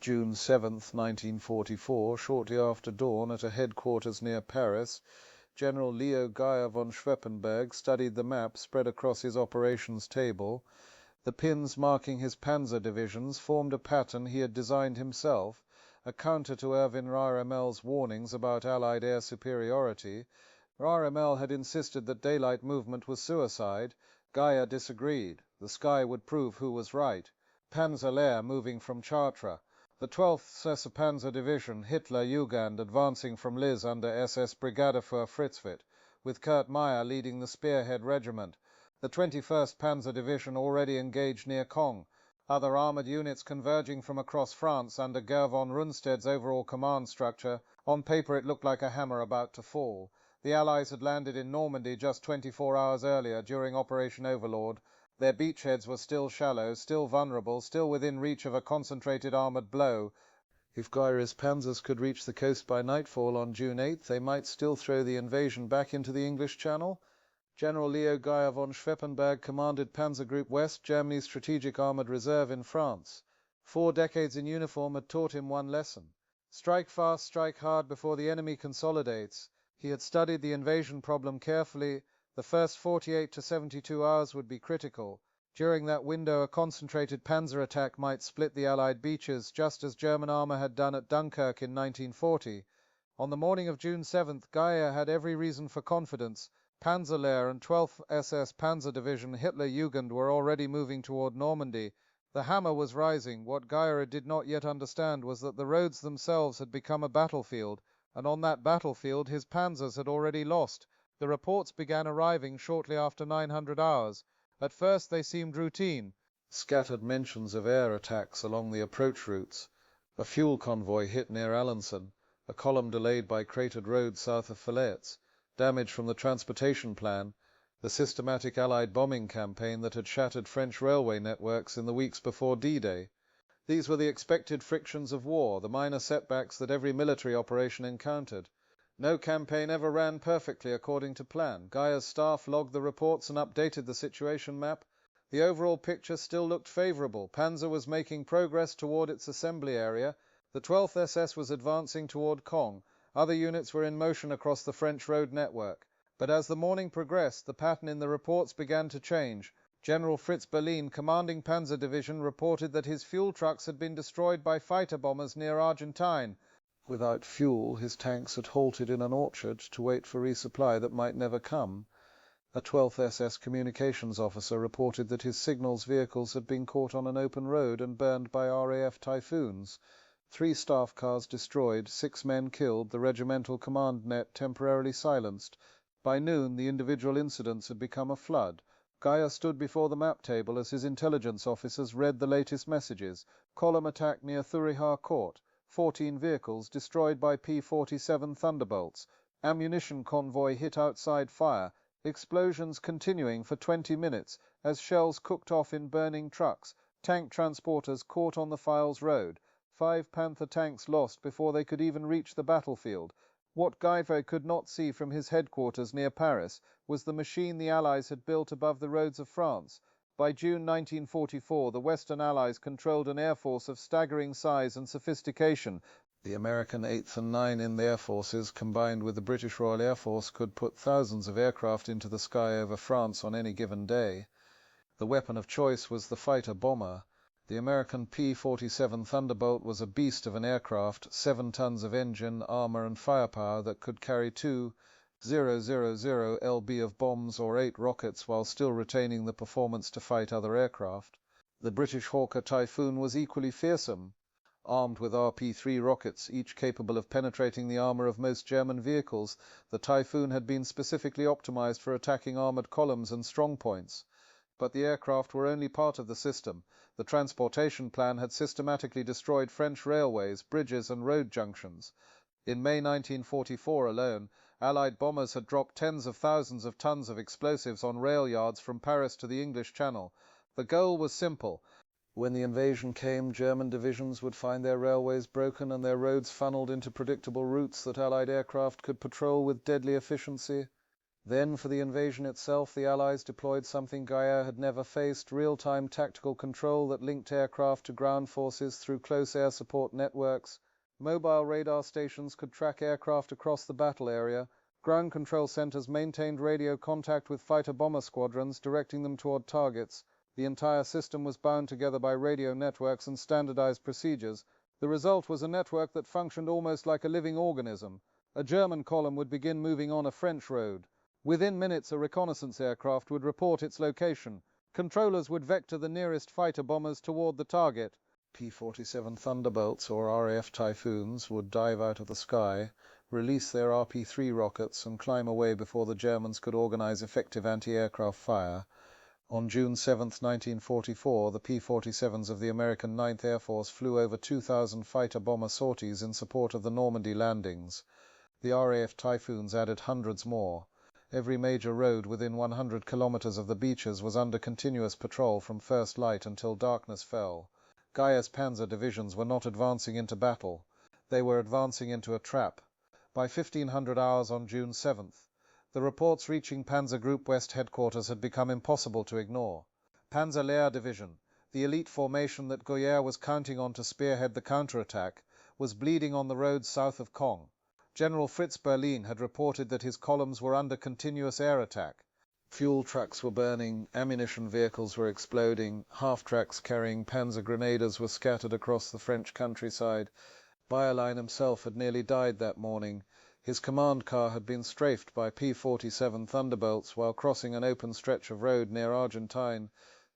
June 7, 1944, shortly after dawn at a headquarters near Paris, General Leo Geyr von Schweppenburg studied the map spread across his operations table. The pins marking his panzer divisions formed a pattern he had designed himself, a counter to Erwin Rarmel's warnings about Allied air superiority. Rarmel had insisted that daylight movement was suicide. Geyr disagreed. The sky would prove who was right. Panzer Lehr moving from Chartres. The 12th SS Panzer Division Hitlerjugend advancing from Liz under SS Brigadefuhrer Fritzwitt, with Kurt Meyer leading the spearhead regiment. The 21st Panzer Division already engaged near Caen. Other armoured units converging from across France under Geyr von Rundstedt's overall command structure. On paper it looked like a hammer about to fall. The Allies had landed in Normandy just 24 hours earlier during Operation Overlord. Their beachheads were still shallow, still vulnerable, still within reach of a concentrated armoured blow. If Geyr's panzers could reach the coast by nightfall on June 8th, they might still throw the invasion back into the English Channel. General Leo Geyr von Schweppenburg commanded Panzer Group West, Germany's strategic armoured reserve in France. 4 decades in uniform had taught him one lesson. Strike fast, strike hard before the enemy consolidates. He had studied the invasion problem carefully. The first 48 to 72 hours would be critical. During that window, a concentrated panzer attack might split the Allied beaches, just as German armour had done at Dunkirk in 1940. On the morning of June 7th, Geyr had every reason for confidence. Panzer Lehr and 12th SS Panzer Division Hitlerjugend were already moving toward Normandy. The hammer was rising. What Geyr did not yet understand was that the roads themselves had become a battlefield, and on that battlefield his panzers had already lost. The reports began arriving shortly after 900 hours. At first they seemed routine. Scattered mentions of air attacks along the approach routes. A fuel convoy hit near Alençon. A column delayed by cratered roads south of Falaise. Damage from the transportation plan. The systematic Allied bombing campaign that had shattered French railway networks in the weeks before D-Day. These were the expected frictions of war, the minor setbacks that every military operation encountered. No campaign ever ran perfectly according to plan. Geyr's staff logged the reports and updated the situation map. The overall picture still looked favourable. Panzer was making progress toward its assembly area. The 12th SS was advancing toward Caen. Other units were in motion across the French road network. But as the morning progressed, the pattern in the reports began to change. General Fritz Berlin, commanding Panzer Division, reported that his fuel trucks had been destroyed by fighter bombers near Argentine. Without fuel, his tanks had halted in an orchard to wait for resupply that might never come. A 12th SS communications officer reported that his signals vehicles had been caught on an open road and burned by RAF Typhoons. 3 staff cars destroyed, 6 men killed, the regimental command net temporarily silenced. By noon, the individual incidents had become a flood. Geyr stood before the map table as his intelligence officers read the latest messages. Column attack near Thury Court. 14 vehicles destroyed by P-47 Thunderbolts. Ammunition convoy hit outside fire. Explosions continuing for 20 minutes as shells cooked off in burning trucks. Tank transporters caught on the Files Road. 5 Panther tanks lost before they could even reach the battlefield. What Geyr could not see from his headquarters near Paris was the machine the Allies had built above the roads of France. By June 1944, the Western Allies controlled an air force of staggering size and sophistication. The American 8th and 9 in the air forces, combined with the British Royal Air Force, could put thousands of aircraft into the sky over France on any given day. The weapon of choice was the fighter bomber. The American P-47 Thunderbolt was a beast of an aircraft, 7 tons of engine, armour and firepower that could carry 2,000 lb of bombs or 8 rockets while still retaining the performance to fight other aircraft. The British Hawker Typhoon was equally fearsome. Armed with RP-3 rockets, each capable of penetrating the armour of most German vehicles, the Typhoon had been specifically optimised for attacking armoured columns and strongpoints. But the aircraft were only part of the system. The transportation plan had systematically destroyed French railways, bridges and road junctions. In May 1944 alone, Allied bombers had dropped tens of thousands of tons of explosives on rail yards from Paris to the English Channel. The goal was simple. When the invasion came, German divisions would find their railways broken and their roads funneled into predictable routes that Allied aircraft could patrol with deadly efficiency. Then, for the invasion itself, the Allies deployed something Geyr had never faced: real-time tactical control that linked aircraft to ground forces through close air support networks. Mobile radar stations could track aircraft across the battle area. Ground control centers maintained radio contact with fighter-bomber squadrons, directing them toward targets. The entire system was bound together by radio networks and standardized procedures. The result was a network that functioned almost like a living organism. A German column would begin moving on a French road. Within minutes, a reconnaissance aircraft would report its location. Controllers would vector the nearest fighter bombers toward the target. P-47 Thunderbolts, or RAF Typhoons, would dive out of the sky, release their RP-3 rockets, and climb away before the Germans could organize effective anti-aircraft fire. On June 7, 1944, the P-47s of the American 9th Air Force flew over 2,000 fighter-bomber sorties in support of the Normandy landings. The RAF Typhoons added hundreds more. Every major road within 100 kilometers of the beaches was under continuous patrol from first light until darkness fell. Geyr's panzer divisions were not advancing into battle. They were advancing into a trap. By 1500 hours on June 7th, the reports reaching Panzer Group West headquarters had become impossible to ignore. Panzer Lehr Division, the elite formation that Geyr was counting on to spearhead the counterattack, was bleeding on the roads south of Caen. General Fritz Berlin had reported that his columns were under continuous air attack. Fuel trucks were burning, ammunition vehicles were exploding, half-tracks carrying Panzer grenadiers were scattered across the French countryside. Bayerlein himself had nearly died that morning. His command car had been strafed by P-47 Thunderbolts while crossing an open stretch of road near Argentine.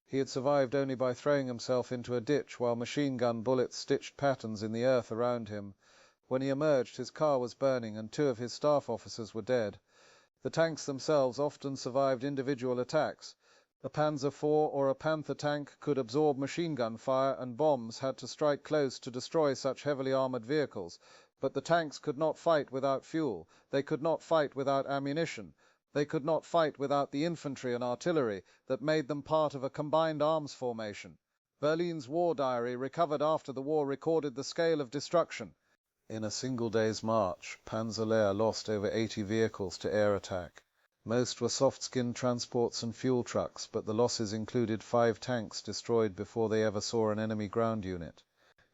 He had survived only by throwing himself into a ditch while machine-gun bullets stitched patterns in the earth around him. When he emerged, his car was burning and 2 of his staff officers were dead. The tanks themselves often survived individual attacks. A Panzer IV or a Panther tank could absorb machine-gun fire, and bombs had to strike close to destroy such heavily armored vehicles. But the tanks could not fight without fuel. They could not fight without ammunition. They could not fight without the infantry and artillery that made them part of a combined arms formation. Berlin's war diary, recovered after the war, recorded the scale of destruction. In a single day's march, Panzer Lehr lost over 80 vehicles to air attack. Most were soft-skinned transports and fuel trucks, but the losses included 5 tanks destroyed before they ever saw an enemy ground unit.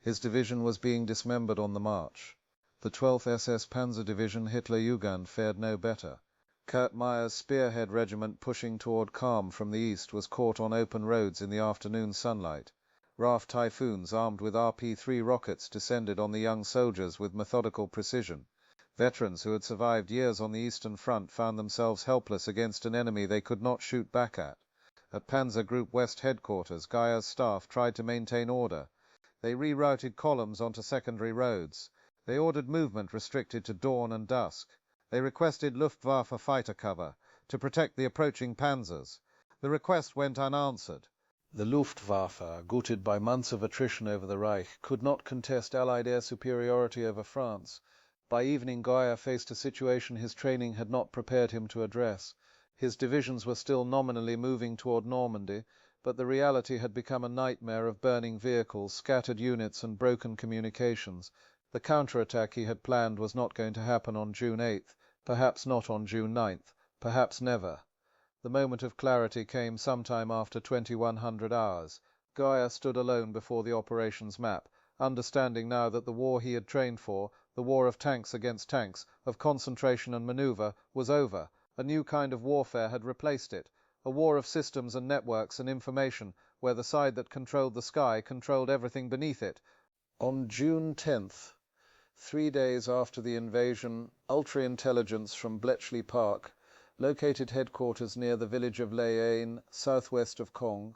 His division was being dismembered on the march. The 12th SS Panzer Division Hitlerjugend fared no better. Kurt Meyer's spearhead regiment pushing toward Caen from the east was caught on open roads in the afternoon sunlight. RAF Typhoons armed with RP-3 rockets descended on the young soldiers with methodical precision. Veterans who had survived years on the Eastern Front found themselves helpless against an enemy they could not shoot back at. At Panzer Group West headquarters, Geyr's staff tried to maintain order. They rerouted columns onto secondary roads. They ordered movement restricted to dawn and dusk. They requested Luftwaffe fighter cover to protect the approaching panzers. The request went unanswered. The Luftwaffe, gutted by months of attrition over the Reich, could not contest Allied air superiority over France. By evening, Geyr faced a situation his training had not prepared him to address. His divisions were still nominally moving toward Normandy, but the reality had become a nightmare of burning vehicles, scattered units, and broken communications. The counterattack he had planned was not going to happen on June 8th, perhaps not on June 9th, perhaps never. The moment of clarity came sometime after 2100 hours. Geyr stood alone before the operations map, understanding now that the war he had trained for, the war of tanks against tanks, of concentration and maneuver, was over. A new kind of warfare had replaced it, a war of systems and networks and information, where the side that controlled the sky controlled everything beneath it. On June 10th, 3 days after the invasion, ultra-intelligence from Bletchley Park, located headquarters near the village of Layane, southwest of Caen.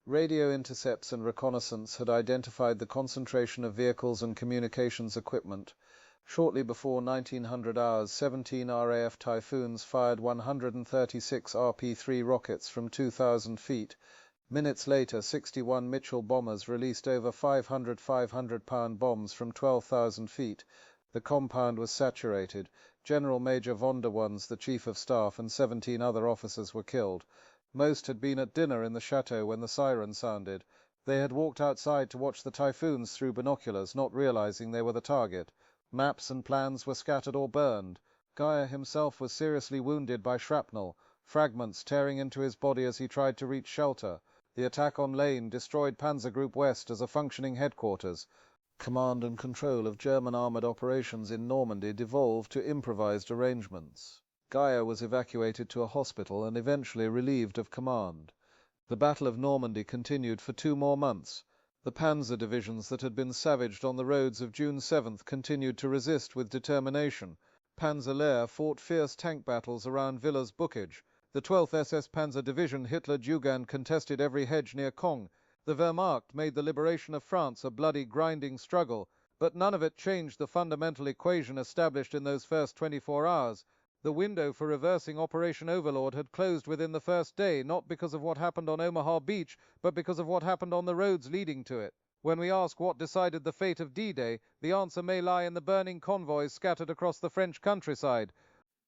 Radio intercepts and reconnaissance had identified the concentration of vehicles and communications equipment. Shortly before 1900 hours, 17 RAF Typhoons fired 136 RP-3 rockets from 2,000 feet. Minutes later, 61 Mitchell bombers released over 500 500-pound bombs from 12,000 feet. The compound was saturated. General Major von der Waans, the Chief of Staff, and 17 other officers were killed. Most had been at dinner in the chateau when the siren sounded. They had walked outside to watch the Typhoons through binoculars, not realizing they were the target. Maps and plans were scattered or burned. Geyr himself was seriously wounded by shrapnel, fragments tearing into his body as he tried to reach shelter. The attack on Lane destroyed Panzer Group West as a functioning headquarters. Command and control of German armoured operations in Normandy devolved to improvised arrangements. Geyr was evacuated to a hospital and eventually relieved of command. The Battle of Normandy continued for 2 more months. The panzer divisions that had been savaged on the roads of June 7th continued to resist with determination. Panzer Lehr fought fierce tank battles around Villers Bocage. The 12th SS Panzer Division Hitlerjugend contested every hedge near Caen. The Wehrmacht made the liberation of France a bloody, grinding struggle, but none of it changed the fundamental equation established in those first 24 hours. The window for reversing Operation Overlord had closed within the first day, not because of what happened on Omaha Beach, but because of what happened on the roads leading to it. When we ask what decided the fate of D-Day, the answer may lie in the burning convoys scattered across the French countryside.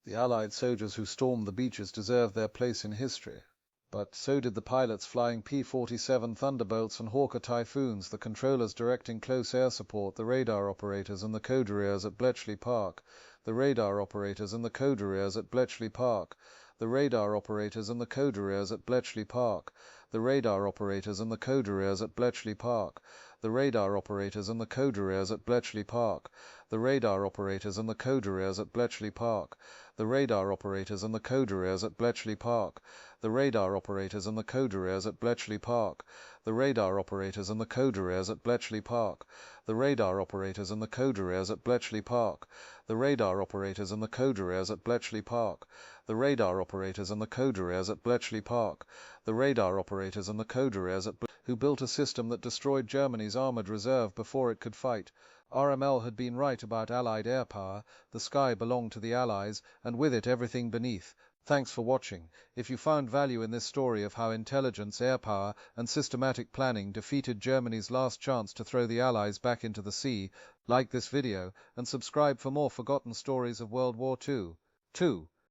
The Allied soldiers who stormed the beaches deserved their place in history. But so did the pilots flying P-47 Thunderbolts and Hawker Typhoons, the controllers directing close air support, the radar operators and the coduriers at Bletchley Park, the radar operators and the coduriers at Bletchley Park, the radar operators and the coduriers at Bletchley Park, the radar operators and the coduriers at Bletchley Park, the radar operators and the coduriers at Bletchley Park, the radar operators and the coduriers at Bletchley Park, the radar operators and the coduriers at Bletchley Park, the radar operators and the coduriers at Bletchley Park, the radar operators and the coduriers at Bletchley Park, the radar operators and the coduriers at Bletchley Park, the radar operators and the coduriers at Bletchley Park, the radar operators and the coduriers at Bletchley Park, the radar operators and the coduriers at who built a system that destroyed Germany's armoured reserve before it could fight. RML had been right about Allied air power. The sky belonged to the Allies, and with it everything beneath. Thanks for watching. If you found value in this story of how intelligence, air power, and systematic planning defeated Germany's last chance to throw the Allies back into the sea, like this video and subscribe for more forgotten stories of World War II. 2.